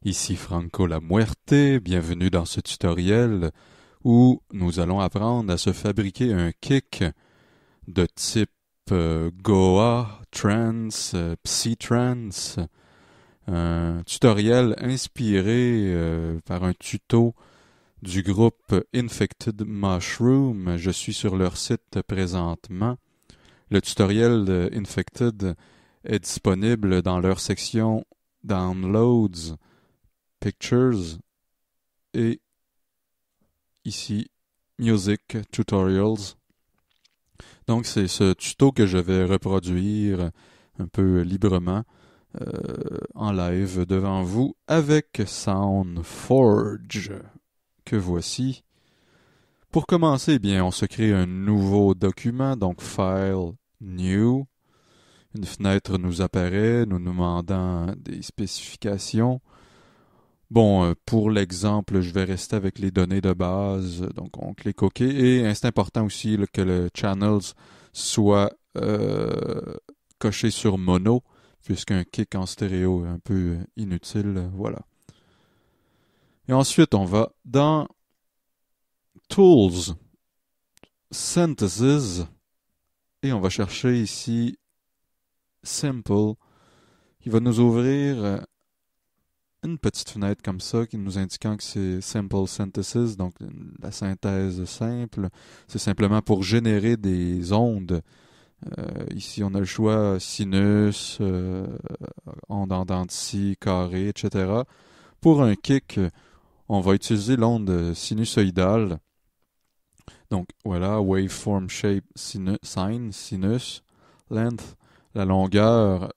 Ici Franco La Muerte, bienvenue dans ce tutoriel où nous allons apprendre à se fabriquer un kick de type Goa, Trance, Psytrance, un tutoriel inspiré par un tuto du groupe Infected Mushroom. Je suis sur leur site présentement. Le tutoriel de Infected est disponible dans leur section Downloads, Pictures et ici Music Tutorials. Donc c'est ce tuto que je vais reproduire un peu librement en live devant vous avec SoundForge que voici. Pour commencer, eh bien, on se crée un nouveau document, donc File, New. Une fenêtre nous apparaît, nous demandant des spécifications. Bon, pour l'exemple, je vais rester avec les données de base. Donc, on clique OK. Et c'est important aussi là, que le channels soit coché sur mono, puisqu'un kick en stéréo est un peu inutile. Voilà. Et ensuite, on va dans Tools, Synthesis, et on va chercher ici Simple, qui va nous ouvrir une petite fenêtre comme ça qui nous indiquant que c'est Simple Synthesis, donc la synthèse simple. C'est simplement pour générer des ondes. Ici, on a le choix sinus, onde en dents de scie, carré, etc. Pour un kick, on va utiliser l'onde sinusoïdale. Donc voilà, waveform shape, sine, sinus, length, la longueur,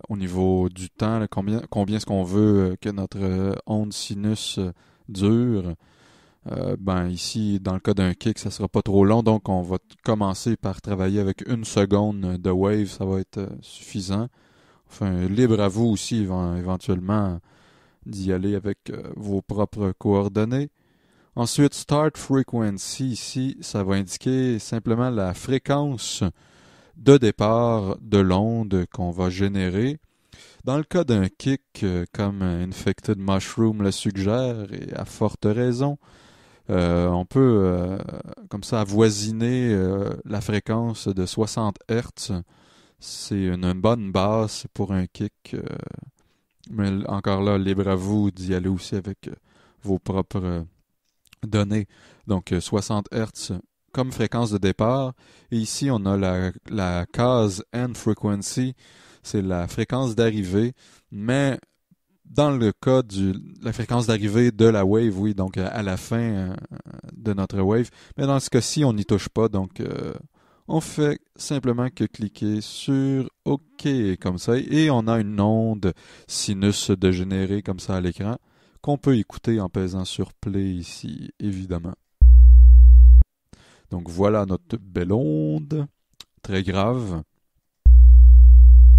au niveau du temps, là, combien est-ce qu'on veut que notre onde sinus dure. Ben ici, dans le cas d'un kick, ça sera pas trop long, donc on va commencer par travailler avec 1 seconde de wave, ça va être suffisant. Enfin, libre à vous aussi éventuellement d'y aller avec vos propres coordonnées. Ensuite, Start Frequency, ici, ça va indiquer simplement la fréquence de départ de l'onde qu'on va générer. Dans le cas d'un kick, comme Infected Mushroom le suggère, et à forte raison, on peut comme ça avoisiner la fréquence de 60 Hz. C'est une bonne base pour un kick, mais encore là, libre à vous d'y aller aussi avec vos propres données. Donc 60 Hz comme fréquence de départ. Et ici, on a la case End Frequency, c'est la fréquence d'arrivée, mais dans le cas de la fréquence d'arrivée de la wave, oui, donc à la fin de notre wave, mais dans ce cas-ci, on n'y touche pas, donc on fait simplement que cliquer sur OK comme ça, et on a une onde sinus de générer comme ça à l'écran, qu'on peut écouter en pesant sur Play ici, évidemment. Donc voilà notre belle onde, très grave.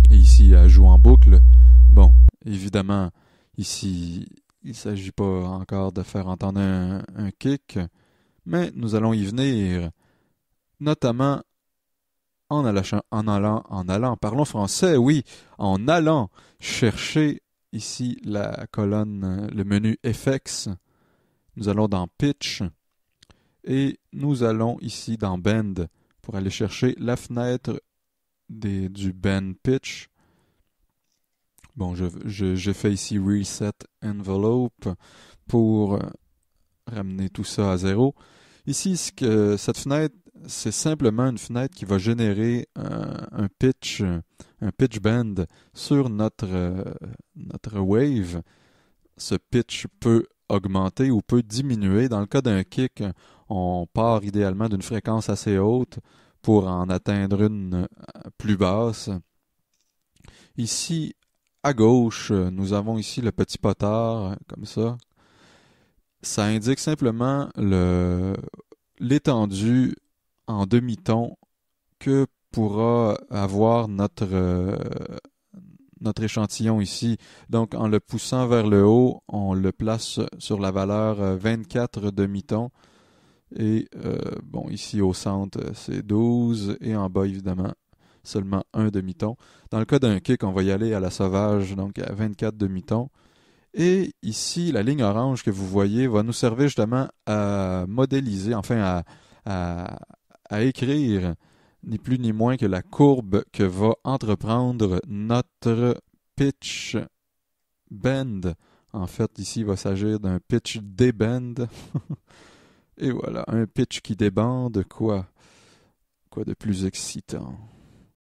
Et ici, elle joue en boucle. Bon, évidemment, ici, il ne s'agit pas encore de faire entendre un kick, mais nous allons y venir, notamment parlons français, oui, en allant chercher ici la colonne, le menu FX. Nous allons dans Pitch et nous allons ici dans Bend pour aller chercher la fenêtre du Bend Pitch. Bon, je fais ici Reset Envelope pour ramener tout ça à zéro. Ici, cette fenêtre, c'est simplement une fenêtre qui va générer un pitch bend sur notre wave. Ce pitch peut augmenter ou peut diminuer. Dans le cas d'un kick, on part idéalement d'une fréquence assez haute pour en atteindre une plus basse. Ici, à gauche, nous avons ici le petit potard, comme ça. Ça indique simplement l'étendue en demi-ton que pourra avoir notre échantillon ici. Donc, en le poussant vers le haut, on le place sur la valeur 24 demi-tons. Et, bon, ici au centre, c'est 12. Et en bas, évidemment, seulement un demi-ton. Dans le cas d'un kick, on va y aller à la sauvage, donc à 24 demi-tons. Et ici, la ligne orange que vous voyez va nous servir justement à modéliser, enfin à, à écrire ni plus ni moins que la courbe que va entreprendre notre pitch bend. En fait, ici, il va s'agir d'un pitch débend. Et voilà, un pitch qui débande, quoi? Quoi de plus excitant?